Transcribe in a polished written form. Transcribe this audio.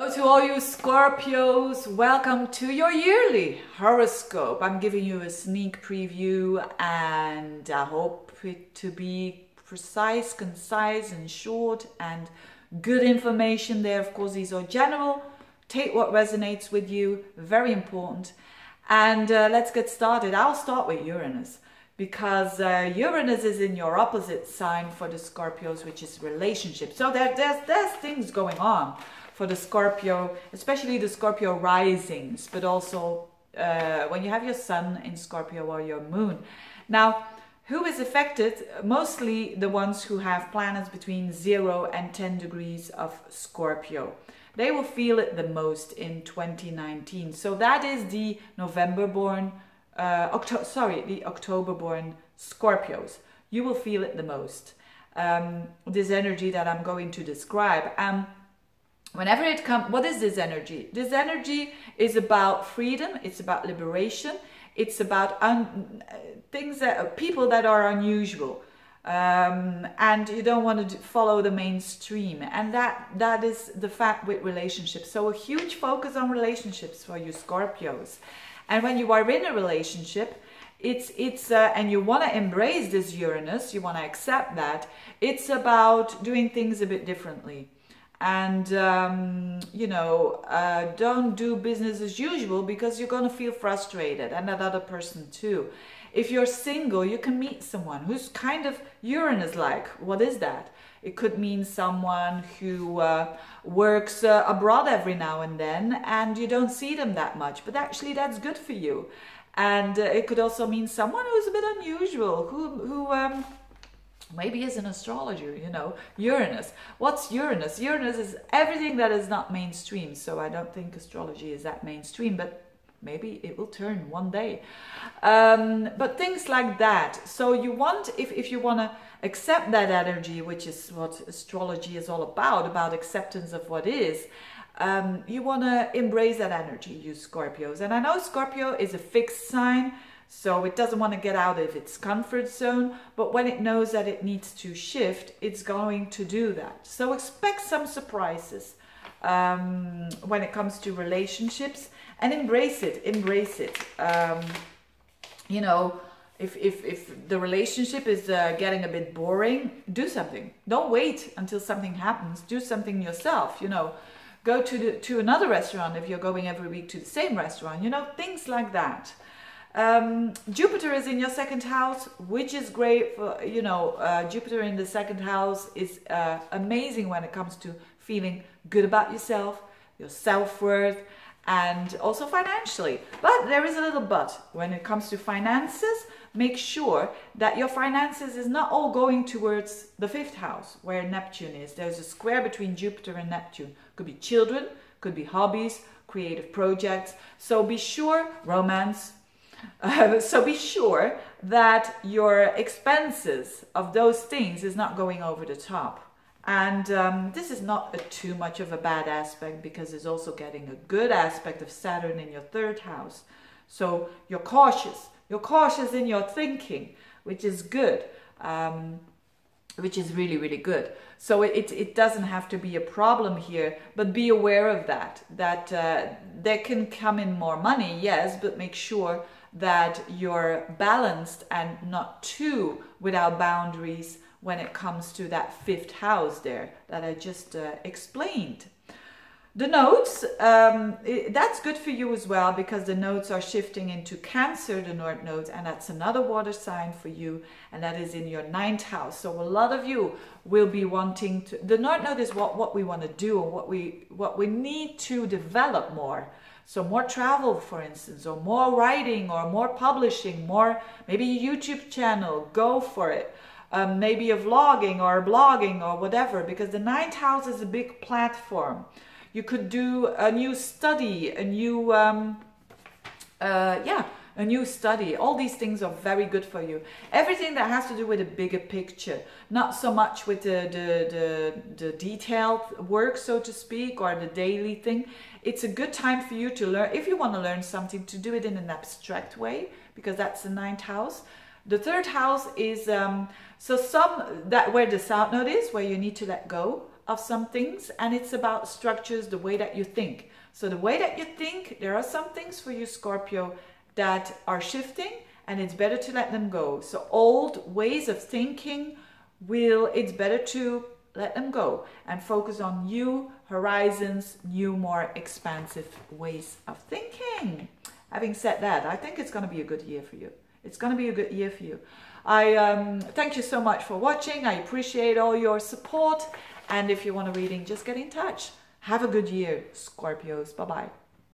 To all you Scorpios, welcome to your yearly horoscope. I'm giving you a sneak preview and I hope it to be precise, concise and short and good information there. Of course, these are general. Take what resonates with you, very important. And let's get started. I'll start with Uranus because Uranus is in your opposite sign for the Scorpios, which is relationships. So there's things going on for the Scorpio, especially the Scorpio risings, but also when you have your sun in Scorpio or your moon. Now, who is affected? Mostly the ones who have planets between 0 and 10 degrees of Scorpio. They will feel it the most in 2019. So that is the November-born, the October-born Scorpios. You will feel it the most. This energy that I'm going to describe. Whenever it comes, what is this energy? This energy is about freedom. It's about liberation. It's about things that people that are unusual, and you don't want to follow the mainstream. And that is the fact with relationships. So a huge focus on relationships for you Scorpios. And when you are in a relationship, and you want to embrace this Uranus, you want to accept that. It's about doing things a bit differently. And, don't do business as usual because you're going to feel frustrated, and that other person too. If you're single, you can meet someone who's kind of Uranus-like. What is that? It could mean someone who works abroad every now and then, and you don't see them that much, but actually that's good for you. And it could also mean someone who's a bit unusual, who maybe is an astrologer, Uranus. What's Uranus? Uranus is everything that is not mainstream. So I don't think astrology is that mainstream, but maybe it will turn one day. But things like that. So you want, if you want to accept that energy, which is what astrology is all about acceptance of what is, you want to embrace that energy, you Scorpios. And I know Scorpio is a fixed sign, so it doesn't want to get out of its comfort zone, but when it knows that it needs to shift, it's going to do that. So expect some surprises when it comes to relationships, and embrace it. If the relationship is getting a bit boring, do something. Don't wait until something happens. Do something yourself, Go to another restaurant if you're going every week to the same restaurant, things like that. Jupiter is in your second house, which is great for, Jupiter in the second house is amazing when it comes to feeling good about yourself, your self-worth, and also financially. But there is a little but. When it comes to finances, make sure that your finances is not all going towards the fifth house where Neptune is. There's a square between Jupiter and Neptune. Could be children, could be hobbies, creative projects. So be sure, romance. So be sure that your expenses of those things is not going over the top. And this is not too much of a bad aspect because it's also getting a good aspect of Saturn in your third house. So you're cautious. You're cautious in your thinking, which is good, which is really, really good. So it doesn't have to be a problem here, but be aware of that there can come in more money, yes, but make sure that you're balanced and not too without boundaries when it comes to that fifth house there that I just explained. The nodes, that's good for you as well because the nodes are shifting into Cancer, the North nodes, and that's another water sign for you, and that is in your ninth house. So a lot of you will be wanting to, the North node is what we want to do and what we need to develop more. So more travel, for instance, or more writing, or more publishing, more maybe a YouTube channel, go for it. Maybe a vlogging or blogging or whatever, because the ninth house is a big platform. You could do a new study, a new study. All these things are very good for you. Everything that has to do with a bigger picture, not so much with the detailed work, so to speak, or the daily thing. It's a good time for you to learn, if you want to learn something, to do it in an abstract way, because that's the ninth house. The third house is where the South node is, where you need to let go of some things, and it's about structures, the way that you think. So the way that you think, there are some things for you, Scorpio, that are shifting, and it's better to let them go. So old ways of thinking, it's better to let them go and focus on new horizons, new, more expansive ways of thinking. Having said that, I think it's going to be a good year for you. It's going to be a good year for you. I thank you so much for watching. I appreciate all your support. And if you want a reading, just get in touch. Have a good year, Scorpios. Bye-bye.